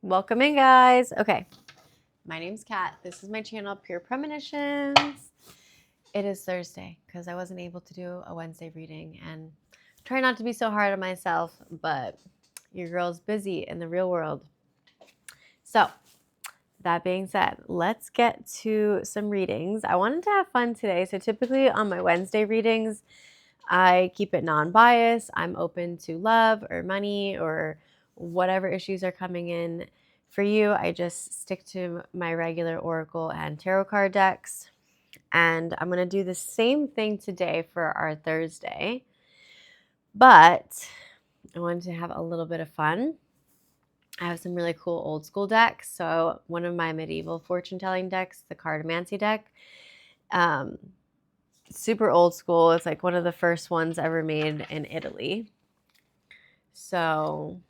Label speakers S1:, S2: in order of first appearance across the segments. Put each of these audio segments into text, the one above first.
S1: Welcome in, guys. Okay, my name's Kat. This is my channel, Pure Premonitions. It is Thursday because I wasn't able to do a Wednesday reading, and try not to be so hard on myself, but your girl's busy in the real world. So, that being said, let's get to some readings. I wanted to have fun today. So typically on my Wednesday readings, I keep it non-biased. I'm open to love or money or whatever issues are coming in. For you, I just stick to my regular Oracle and Tarot card decks. And I'm going to do the same thing today for our Thursday. But I wanted to have a little bit of fun. I have some really cool old school decks. So one of my medieval fortune telling decks, the Cartomancy deck, super old school. It's like one of the first ones ever made in Italy. So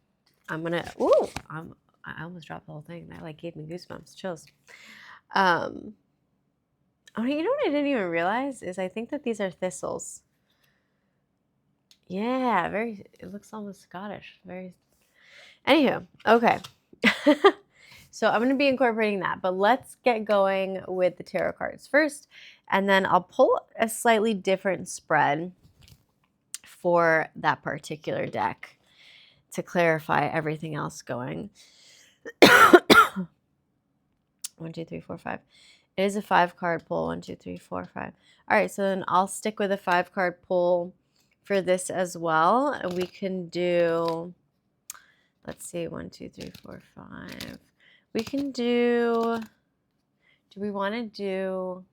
S1: I'm gonna. I almost dropped the whole thing. That like gave me goosebumps, chills. Oh, you know what I didn't even realize is I think that these are thistles. Yeah, very. It looks almost Scottish. Very. Anywho, okay. So I'm going to be incorporating that, but let's get going with the tarot cards first, and then I'll pull a slightly different spread for that particular deck to clarify everything else going. 1, 2, 3, 4, 5. It is a 5-card pull. 1, 2, 3, 4, 5. All right, so then I'll stick with a 5-card pull for this as well. And we can do, let's see, 1, 2, 3, 4, 5. We can do we want to do,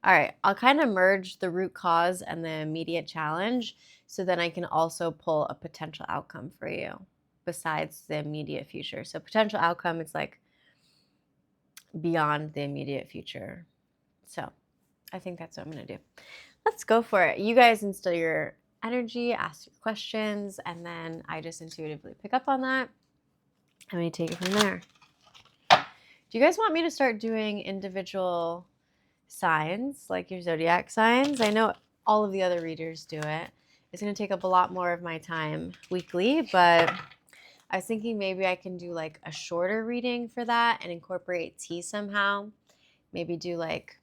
S1: all right, I'll kind of merge the root cause and the immediate challenge, so then I can also pull a potential outcome for you besides the immediate future. So potential outcome is like beyond the immediate future. So I think that's what I'm going to do. Let's go for it. You guys instill your energy, ask your questions, and then I just intuitively pick up on that. And we take it from there. Do you guys want me to start doing individual signs, like your zodiac signs? I know all of the other readers do it. It's going to take up a lot more of my time weekly, but I was thinking maybe I can do like a shorter reading for that and incorporate tea somehow. Maybe do like,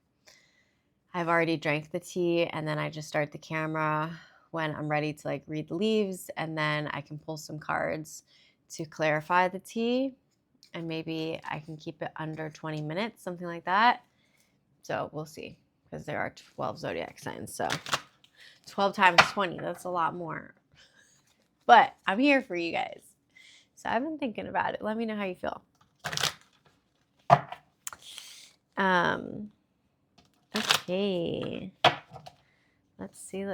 S1: I've already drank the tea and then I just start the camera when I'm ready to like read the leaves, and then I can pull some cards to clarify the tea, and maybe I can keep it under 20 minutes, something like that. So we'll see, because there are 12 zodiac signs. So 12 times 20, that's a lot more. But I'm here for you guys. So I've been thinking about it. Let me know how you feel. Okay. Let's see.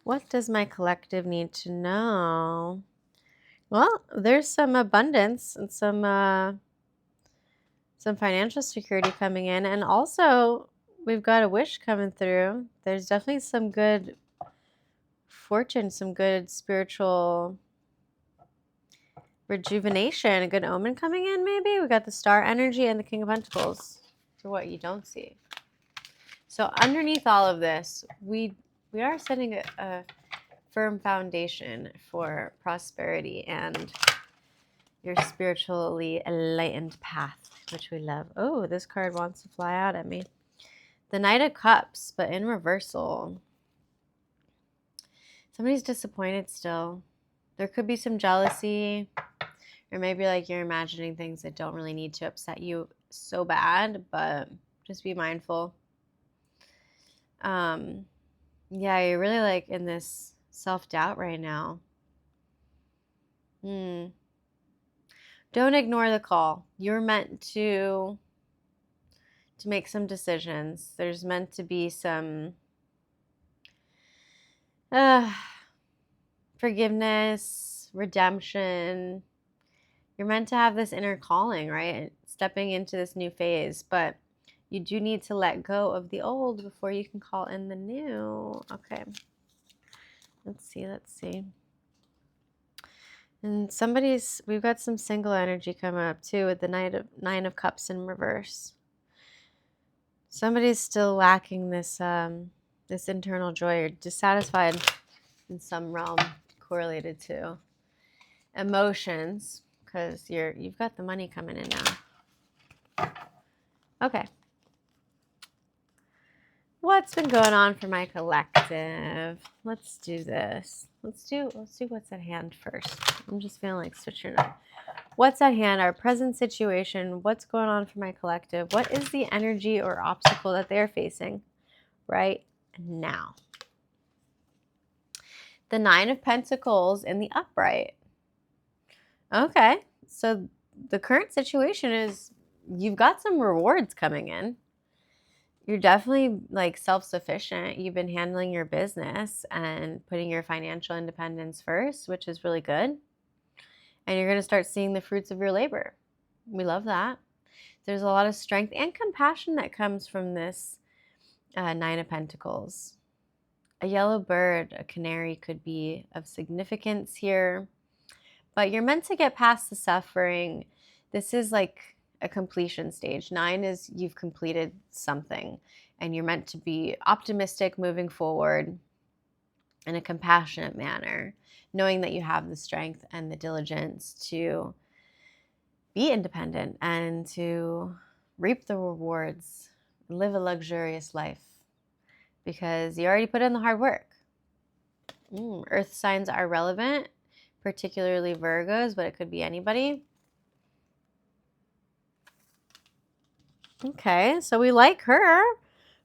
S1: What does my collective need to know? Well, there's some abundance and some financial security coming in, and also we've got a wish coming through. There's definitely some good fortune, some good spiritual rejuvenation, a good omen coming in. Maybe we got the Star energy and the King of Pentacles for what you don't see. So underneath all of this, we are setting a firm foundation for prosperity and your spiritually enlightened path, which we love. Oh, this card wants to fly out at me. The Knight of Cups, but in reversal. Somebody's disappointed still. There could be some jealousy, or maybe like you're imagining things that don't really need to upset you so bad, but just be mindful. Yeah, you're really like in this self-doubt right now. Don't ignore the call. You're meant to make some decisions. There's meant to be some forgiveness, redemption. You're meant to have this inner calling, right? Stepping into this new phase, but you do need to let go of the old before you can call in the new. Okay. Let's see. And we've got some single energy coming up too with the Nine of Cups in reverse. Somebody's still lacking this internal joy, or dissatisfied in some realm, correlated to emotions, because you've got the money coming in now. Okay. What's been going on for my collective? Let's do this. Let's do what's at hand first. I'm just feeling like switching up. What's at hand, our present situation, what's going on for my collective? What is the energy or obstacle that they're facing right now? The 9 of Pentacles in the upright. Okay, so the current situation is you've got some rewards coming in. You're definitely like self-sufficient. You've been handling your business and putting your financial independence first, which is really good. And you're going to start seeing the fruits of your labor. We love that. There's a lot of strength and compassion that comes from this 9 of Pentacles. A yellow bird, a canary, could be of significance here. But you're meant to get past the suffering. This is like a completion stage. 9 is you've completed something, and you're meant to be optimistic moving forward in a compassionate manner, knowing that you have the strength and the diligence to be independent and to reap the rewards, live a luxurious life, because you already put in the hard work. Earth signs are relevant, particularly Virgos, but it could be anybody. Okay, so we like her.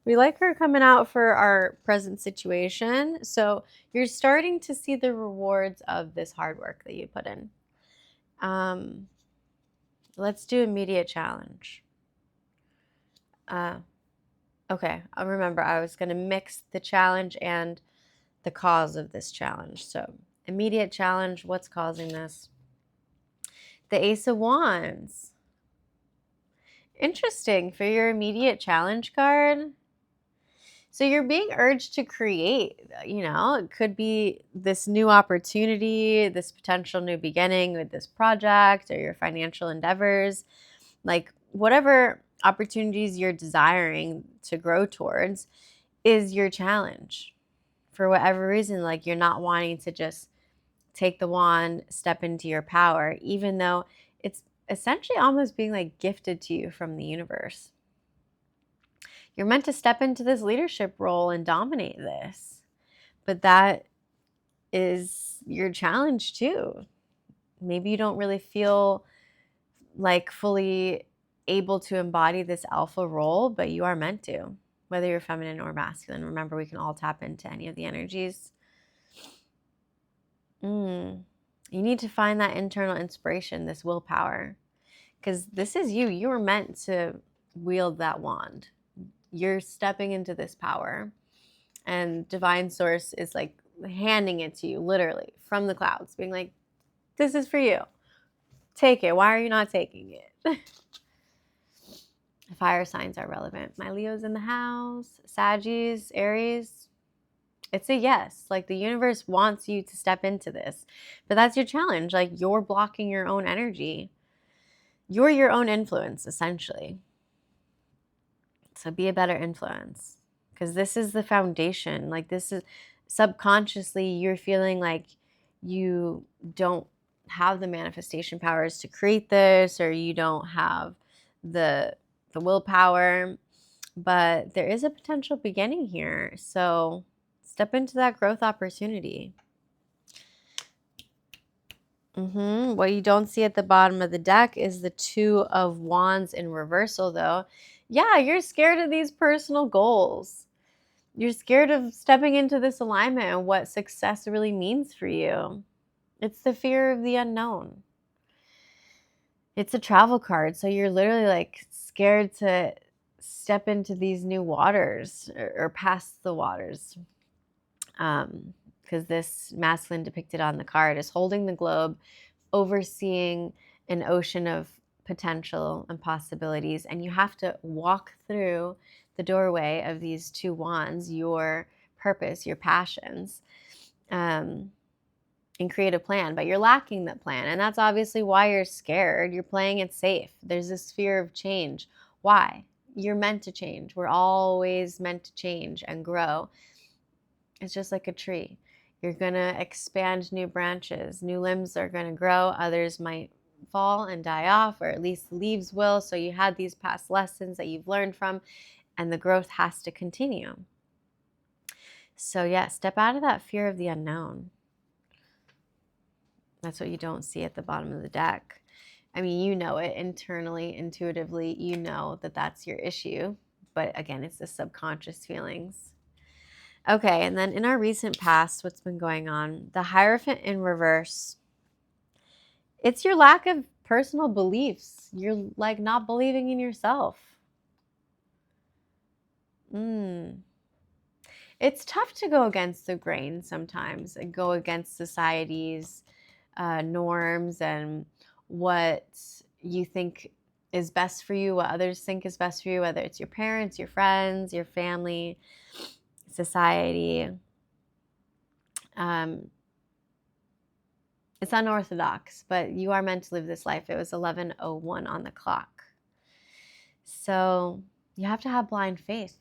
S1: We like her coming out for our present situation. So you're starting to see the rewards of this hard work that you put in. Let's do immediate challenge. Okay, I remember I was going to mix the challenge and the cause of this challenge. So immediate challenge, what's causing this? The Ace of Wands. Interesting for your immediate challenge card. So you're being urged to create, it could be this new opportunity, this potential new beginning with this project or your financial endeavors, like whatever opportunities you're desiring to grow towards is your challenge. For whatever reason, like you're not wanting to just take the wand, step into your power, even though it's essentially almost being like gifted to you from the universe. You're meant to step into this leadership role and dominate this. But that is your challenge too. Maybe you don't really feel like fully able to embody this alpha role, but you are meant to, whether you're feminine or masculine. Remember, we can all tap into any of the energies. You need to find that internal inspiration, this willpower, because this is you. You were meant to wield that wand. You're stepping into this power, and divine source is like handing it to you literally from the clouds, being like, this is for you. Take it. Why are you not taking it? Fire signs are relevant. My Leo's in the house. Sagittarius, Aries. It's a yes. Like the universe wants you to step into this, but that's your challenge. Like you're blocking your own energy. You're your own influence, essentially. So be a better influence, because this is the foundation. Like this is subconsciously you're feeling like you don't have the manifestation powers to create this, or you don't have the willpower, but there is a potential beginning here. So step into that growth opportunity. What you don't see at the bottom of the deck is the 2 of Wands in reversal, though. Yeah, you're scared of these personal goals. You're scared of stepping into this alignment and what success really means for you. It's the fear of the unknown. It's a travel card, so you're literally like scared to step into these new waters or past the waters. Because this masculine depicted on the card is holding the globe, overseeing an ocean of potential and possibilities, and you have to walk through the doorway of these 2 wands, your purpose, your passions, and create a plan, but you're lacking that plan, and that's obviously why you're scared. You're playing it safe. There's this fear of change. Why? You're meant to change. We're always meant to change and grow. It's just like a tree. You're going to expand new branches. New limbs are going to grow. Others might fall and die off, or at least the leaves will. So you had these past lessons that you've learned from, and the growth has to continue. So yeah, step out of that fear of the unknown. That's what you don't see at the bottom of the deck. I mean, you know it internally, intuitively, you know that that's your issue. But again, it's the subconscious feelings. Okay, and then in our recent past, what's been going on? The Hierophant in reverse. It's your lack of personal beliefs. You're like not believing in yourself. It's tough to go against the grain sometimes and go against society's norms and what you think is best for you, what others think is best for you, whether it's your parents, your friends, your family, society. It's unorthodox, but you are meant to live this life. It was 11:01 on the clock. So you have to have blind faith.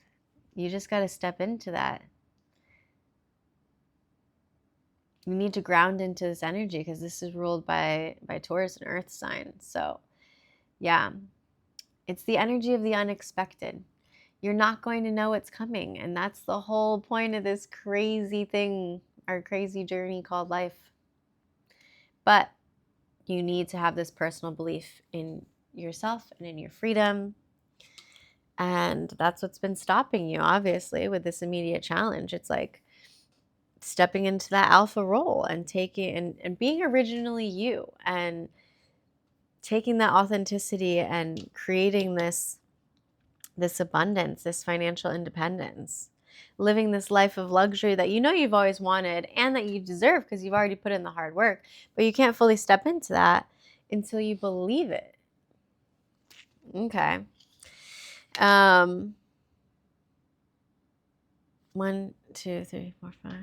S1: You just got to step into that. You need to ground into this energy because this is ruled by Taurus and Earth sign. So yeah, it's the energy of the unexpected. You're not going to know what's coming. And that's the whole point of this crazy thing, our crazy journey called life. But you need to have this personal belief in yourself and in your freedom. And that's what's been stopping you, obviously, with this immediate challenge. It's like stepping into that alpha role and taking and being originally you and taking that authenticity and creating this abundance, this financial independence, living this life of luxury that you know you've always wanted and that you deserve because you've already put in the hard work, but you can't fully step into that until you believe it. Okay. 1, 2, 3, 4, 5.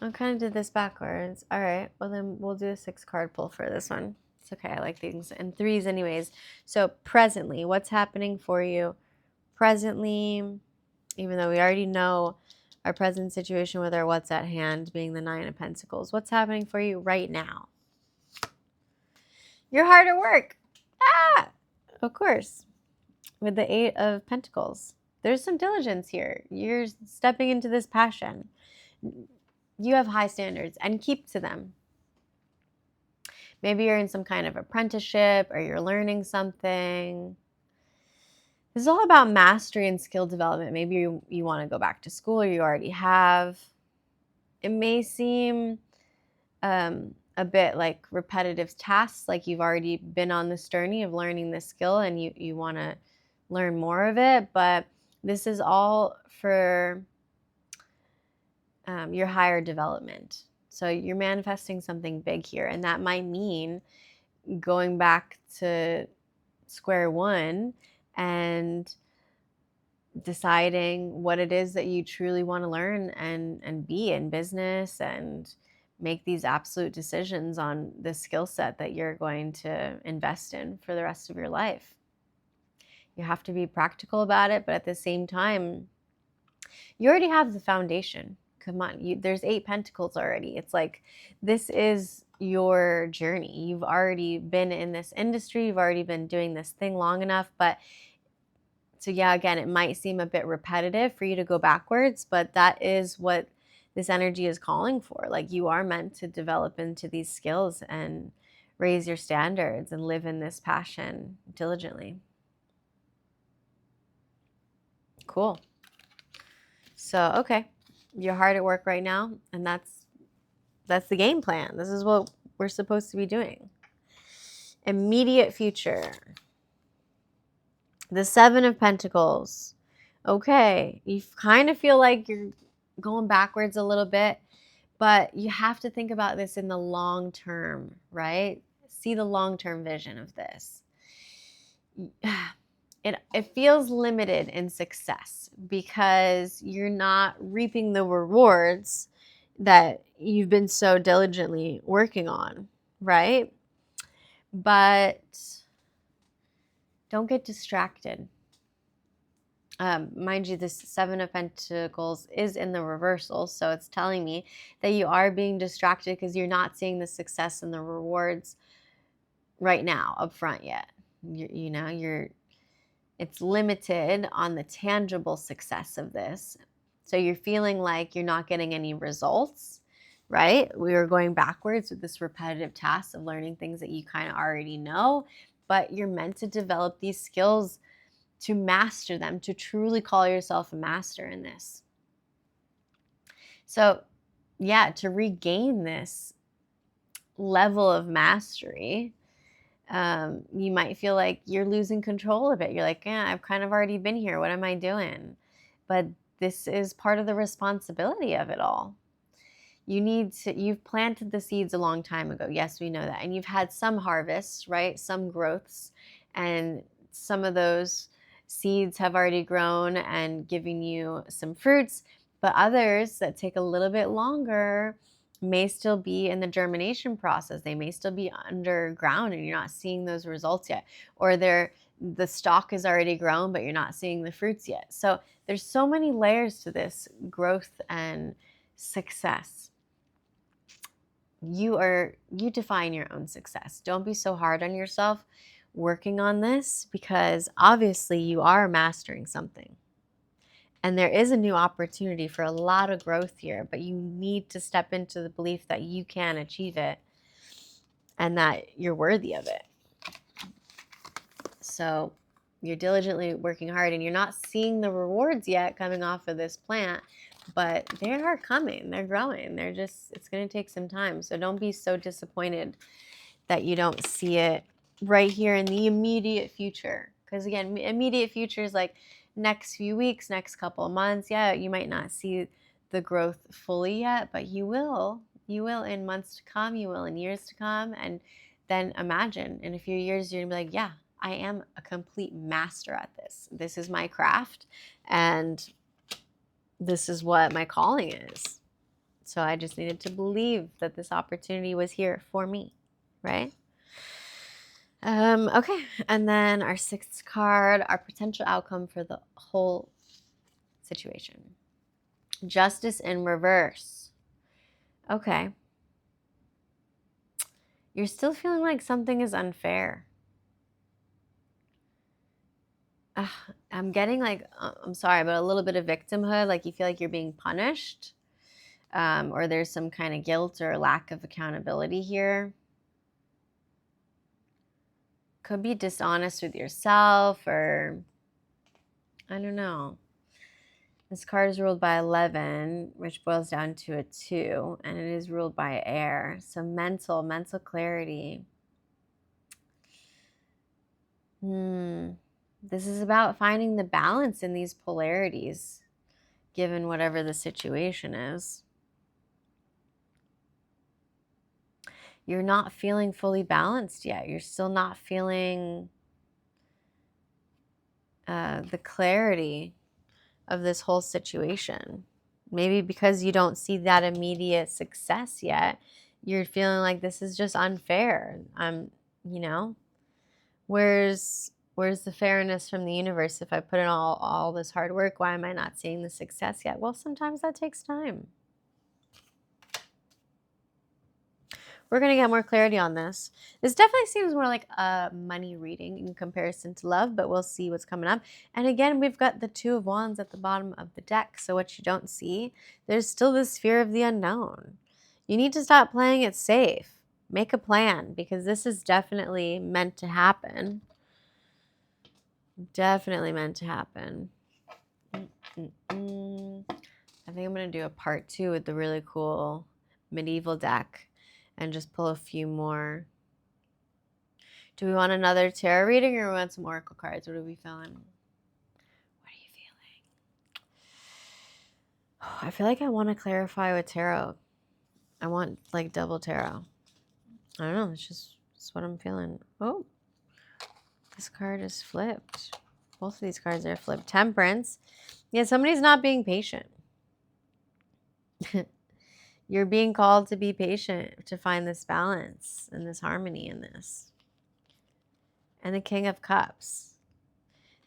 S1: I kind of did this backwards. All right, well then we'll do a 6-card pull for this one. It's okay, I like things in 3s anyways. So presently, what's happening for you presently, even though we already know our present situation with our what's at hand being the 9 of Pentacles, what's happening for you right now? You're hard at work. Of course. With the 8 of Pentacles. There's some diligence here. You're stepping into this passion. You have high standards and keep to them. Maybe you're in some kind of apprenticeship or you're learning something. This is all about mastery and skill development. Maybe you want to go back to school or you already have. It may seem a bit like repetitive tasks, like you've already been on this journey of learning this skill and you want to learn more of it, but this is all for your higher development. So you're manifesting something big here, and that might mean going back to square one and deciding what it is that you truly want to learn and be in business and make these absolute decisions on the skill set that you're going to invest in for the rest of your life. You have to be practical about it, but at the same time, you already have the foundation. Come on, there's 8 pentacles already. It's like, this is your journey. You've already been in this industry. You've already been doing this thing long enough. But so yeah, again, it might seem a bit repetitive for you to go backwards, but that is what this energy is calling for. Like, you are meant to develop into these skills and raise your standards and live in this passion diligently. Cool. So, okay, you're hard at work right now, and that's the game plan. This is what we're supposed to be doing. Immediate future. The 7 of Pentacles. Okay, you kind of feel like you're going backwards a little bit, but you have to think about this in the long term, right? See the long-term vision of this. It feels limited in success because you're not reaping the rewards that you've been so diligently working on, right? But don't get distracted. Mind you, this Seven of Pentacles is in the reversal, so it's telling me that you are being distracted because you're not seeing the success and the rewards right now up front yet. It's limited on the tangible success of this. So you're feeling like you're not getting any results, right? We were going backwards with this repetitive task of learning things that you kind of already know, but you're meant to develop these skills to master them, to truly call yourself a master in this. So, yeah, to regain this level of mastery, you might feel like you're losing control of it. You're like, yeah, I've kind of already been here. What am I doing? But this is part of the responsibility of it all. You've planted the seeds a long time ago. Yes, we know that. And you've had some harvests, right? Some growths. And some of those seeds have already grown and giving you some fruits. But others that take a little bit longer may still be in the germination process. They may still be underground and you're not seeing those results yet. Or the stalk is already grown, but you're not seeing the fruits yet. So there's so many layers to this growth and success. You define your own success. Don't be so hard on yourself working on this, because obviously you are mastering something. And there is a new opportunity for a lot of growth here, but you need to step into the belief that you can achieve it and that you're worthy of it. So you're diligently working hard and you're not seeing the rewards yet coming off of this plant, but they are coming. They're growing. It's going to take some time. So don't be so disappointed that you don't see it right here in the immediate future. Because again, immediate future is like next few weeks, next couple of months. Yeah, you might not see the growth fully yet, but you will. You will in months to come. You will in years to come. And then imagine in a few years, you're going to be like, yeah, I am a complete master at this. This is my craft. And this is what my calling is. So I just needed to believe that this opportunity was here for me, right? Okay, and then our sixth card, our potential outcome for the whole situation. Justice in reverse. Okay. You're still feeling like something is unfair. I'm getting like, I'm sorry, but a little bit of victimhood, like you feel like you're being punished, or there's some kind of guilt or lack of accountability here. Could be dishonest with yourself, or I don't know. This card is ruled by 11, which boils down to a 2, and it is ruled by air. So mental clarity. This is about finding the balance in these polarities, given whatever the situation is. You're not feeling fully balanced yet. You're still not feeling the clarity of this whole situation. Maybe because you don't see that immediate success yet, you're feeling like this is just unfair. Where's the fairness from the universe? If I put in all this hard work, why am I not seeing the success yet? Well, sometimes that takes time. We're going to get more clarity on this. This definitely seems more like a money reading in comparison to love, but we'll see what's coming up. And again, we've got the 2 of Wands at the bottom of the deck. So what you don't see, there's still this fear of the unknown. You need to stop playing it safe. Make a plan, because this is definitely meant to happen. Definitely meant to happen. I think I'm going to do a part 2 with the really cool medieval deck. And just pull a few more. Do we want another tarot reading, or we want some oracle cards? What are we feeling? What are you feeling? Oh, I feel like I want to clarify with tarot. I want like double tarot. I don't know. It's what I'm feeling. Oh, this card is flipped. Both of these cards are flipped. Temperance. Yeah, somebody's not being patient. You're being called to be patient, to find this balance and this harmony in this. And the King of Cups.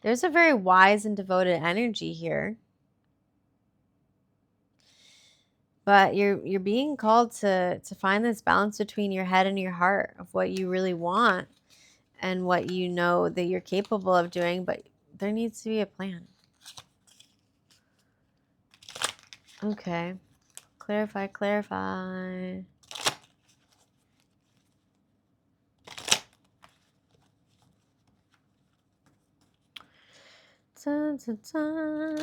S1: There's a very wise and devoted energy here. But you're being called to find this balance between your head and your heart of what you really want and what you know that you're capable of doing, but there needs to be a plan. Okay. Clarify, clarify. Dun, dun, dun.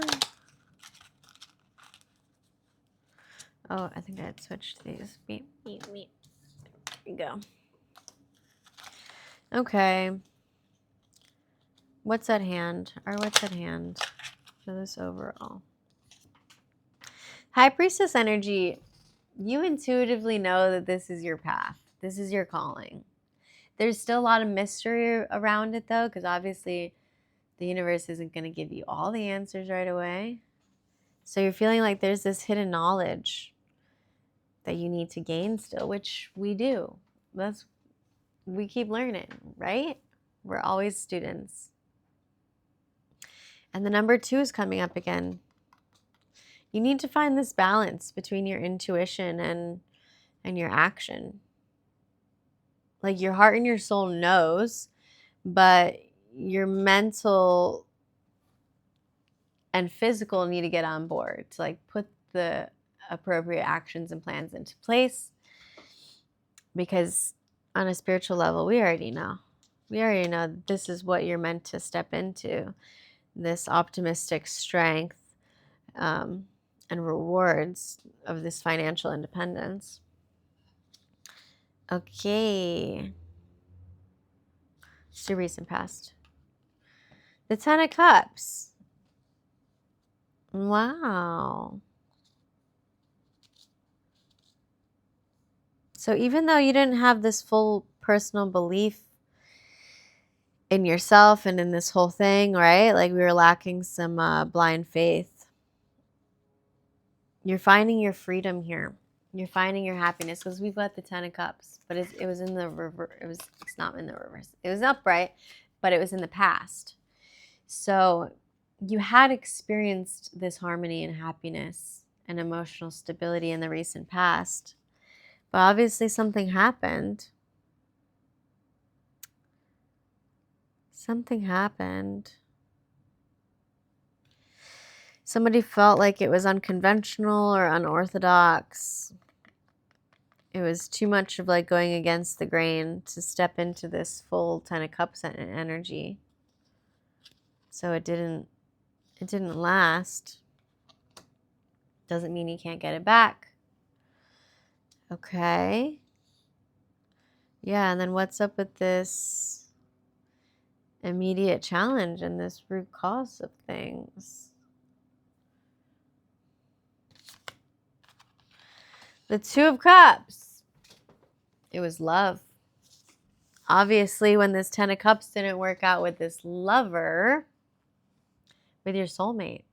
S1: Oh, I think I had switched these. Meep, meep, meep. There we go. Okay. What's at hand? Or what's at hand for this overall? High Priestess energy. You intuitively know that this is your path. This is your calling. There's still a lot of mystery around it, though, because obviously the universe isn't going to give you all the answers right away. So you're feeling like there's this hidden knowledge that you need to gain still, which we do. We keep learning, right? We're always students. And the number 2 is coming up again. You need to find this balance between your intuition and your action. Like your heart and your soul knows, but your mental and physical need to get on board to like put the appropriate actions and plans into place, because on a spiritual level we already know this is what you're meant to step into, this optimistic strength and rewards of this financial independence. Okay, it's your recent past. The 10 of Cups. Wow. So even though you didn't have this full personal belief in yourself and in this whole thing, right? Like we were lacking some blind faith. You're finding your freedom here. You're finding your happiness, because we've got the 10 of Cups, but it was in the reverse. It's not in the reverse. It was upright, but it was in the past. So you had experienced this harmony and happiness and emotional stability in the recent past, but obviously something happened. Something happened. Somebody felt like it was unconventional or unorthodox. It was too much of like going against the grain to step into this full 10 of Cups energy. So it didn't last. Doesn't mean you can't get it back. Okay. Yeah, and then what's up with this immediate challenge and this root cause of things? The 2 of Cups. It was love. Obviously, when this 10 of Cups didn't work out with this lover, with your soulmate,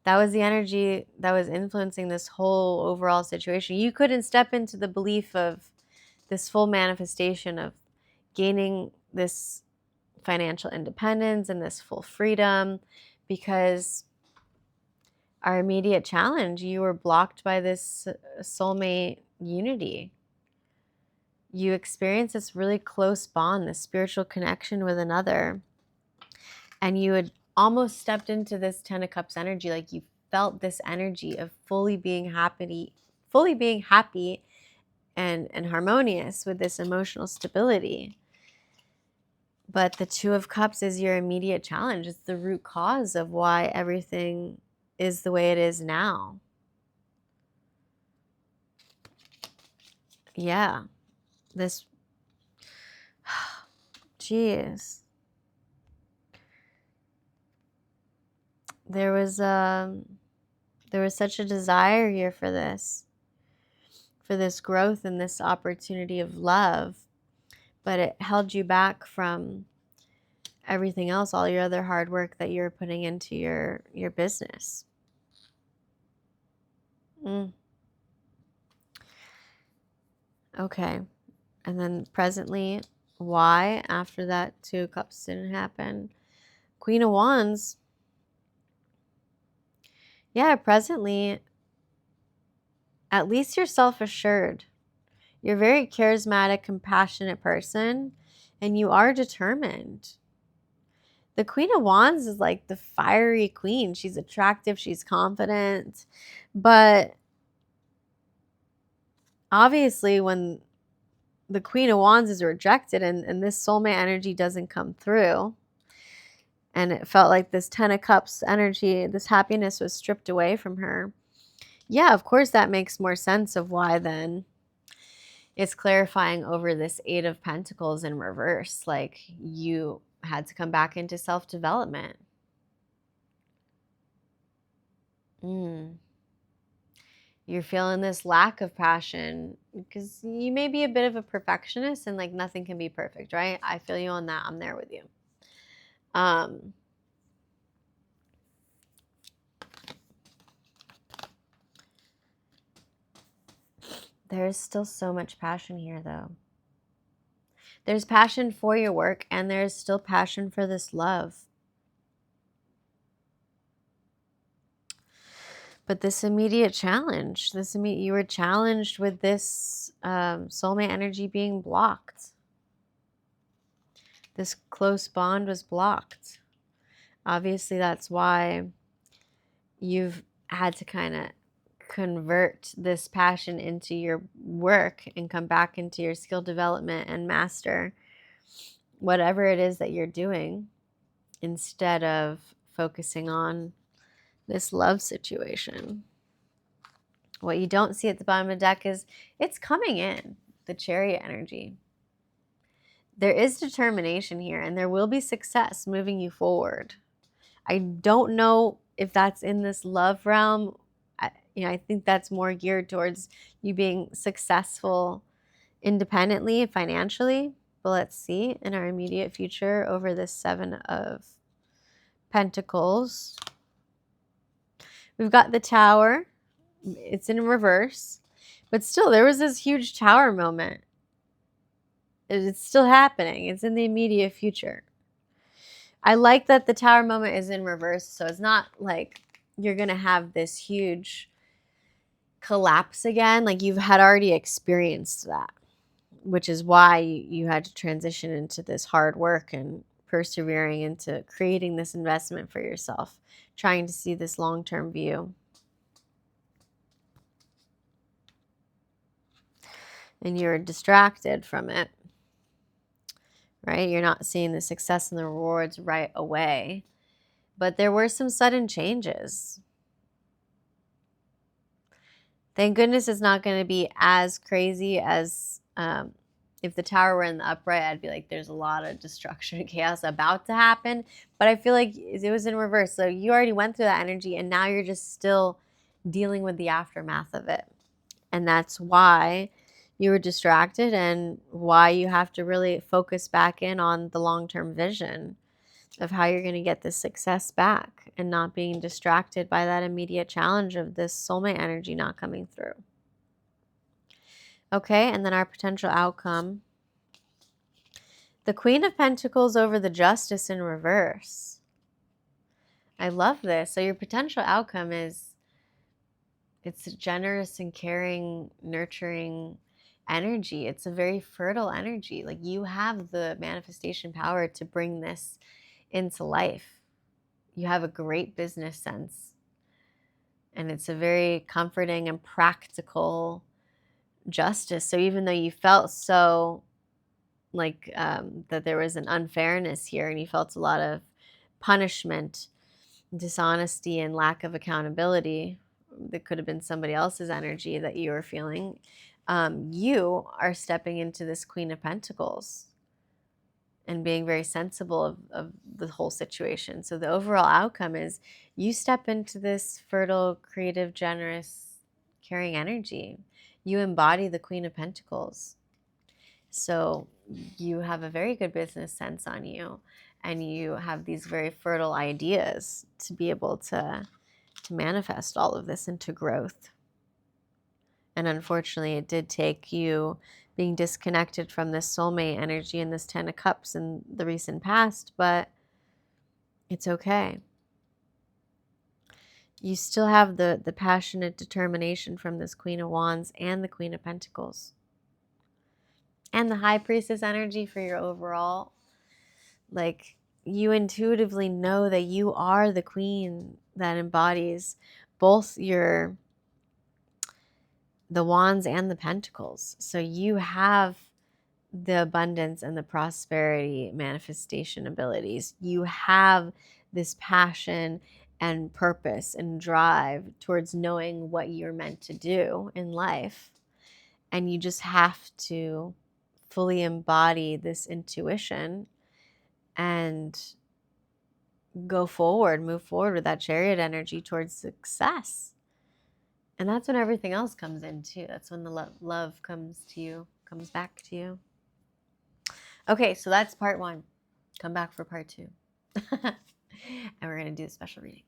S1: that was the energy that was influencing this whole overall situation. You couldn't step into the belief of this full manifestation of gaining this financial independence and this full freedom, because our immediate challenge, you were blocked by this soulmate unity. You experienced this really close bond, this spiritual connection with another, and you had almost stepped into this 10 of Cups energy. Like you felt this energy of fully being happy and harmonious with this emotional stability. But the 2 of Cups is your immediate challenge. It's the root cause of why everything is the way it is now. Yeah. This, geez. There was such a desire here for this growth and this opportunity of love, but it held you back from everything else, all your other hard work that you're putting into your business. Okay. And then presently, why after that 2 of Cups didn't happen? Queen of Wands, yeah, presently, at least you're self-assured. You're a very charismatic, compassionate person, and you are determined. The Queen of Wands is like the fiery queen. She's attractive, she's confident, but obviously when the Queen of Wands is rejected and this soulmate energy doesn't come through, and it felt like this 10 of Cups energy, this happiness was stripped away from her. Yeah, of course that makes more sense of why then it's clarifying over this 8 of Pentacles in reverse. Like you had to come back into self-development. You're feeling this lack of passion because you may be a bit of a perfectionist and like nothing can be perfect, right? I feel you on that. I'm there with you. There's still so much passion here though. There's passion for your work and there's still passion for this love. But this immediate challenge, you were challenged with this soulmate energy being blocked. This close bond was blocked. Obviously, that's why you've had to kind of convert this passion into your work and come back into your skill development and master whatever it is that you're doing instead of focusing on this love situation. What you don't see at the bottom of the deck is it's coming in, the Chariot energy. There is determination here and there will be success moving you forward. I don't know if that's in this love realm. I think that's more geared towards you being successful independently and financially. But let's see in our immediate future over this 7 of Pentacles. We've got the Tower. It's in reverse. But still, there was this huge Tower moment. It's still happening. It's in the immediate future. I like that the Tower moment is in reverse. So it's not like you're going to have this huge collapse again. Like you had already experienced that, which is why you had to transition into this hard work and persevering into creating this investment for yourself, trying to see this long-term view. And you're distracted from it, right? You're not seeing the success and the rewards right away, but there were some sudden changes. Thank goodness it's not going to be as crazy as if the Tower were in the upright. I'd be like, there's a lot of destruction and chaos about to happen. But I feel like it was in reverse. So you already went through that energy and now you're just still dealing with the aftermath of it. And that's why you were distracted and why you have to really focus back in on the long-term vision of how you're going to get this success back and not being distracted by that immediate challenge of this soulmate energy not coming through. Okay, and then our potential outcome. The Queen of Pentacles over the Justice in reverse. I love this. So your potential outcome is it's a generous and caring, nurturing energy. It's a very fertile energy. Like you have the manifestation power to bring this into life. You have a great business sense. And it's a very comforting and practical justice. So even though you felt so like that there was an unfairness here and you felt a lot of punishment, dishonesty, and lack of accountability, that could have been somebody else's energy that you were feeling, you are stepping into this Queen of Pentacles and being very sensible of the whole situation. So the overall outcome is you step into this fertile, creative, generous, caring energy. You embody the Queen of Pentacles. So you have a very good business sense on you, and you have these very fertile ideas to be able to manifest all of this into growth. And unfortunately, it did take you being disconnected from this soulmate energy and this 10 of Cups in the recent past, but It's okay. You still have the passionate determination from this Queen of Wands and the Queen of Pentacles. And the High Priestess energy for your overall. Like, you intuitively know that you are the queen that embodies both the Wands and the Pentacles. So you have the abundance and the prosperity manifestation abilities. You have this passion and purpose and drive towards knowing what you're meant to do in life. And you just have to fully embody this intuition and go forward, move forward with that Chariot energy towards success. And that's when everything else comes in too. That's when the love comes to you, comes back to you. Okay, so that's part 1. Come back for part 2. And we're going to do a special reading.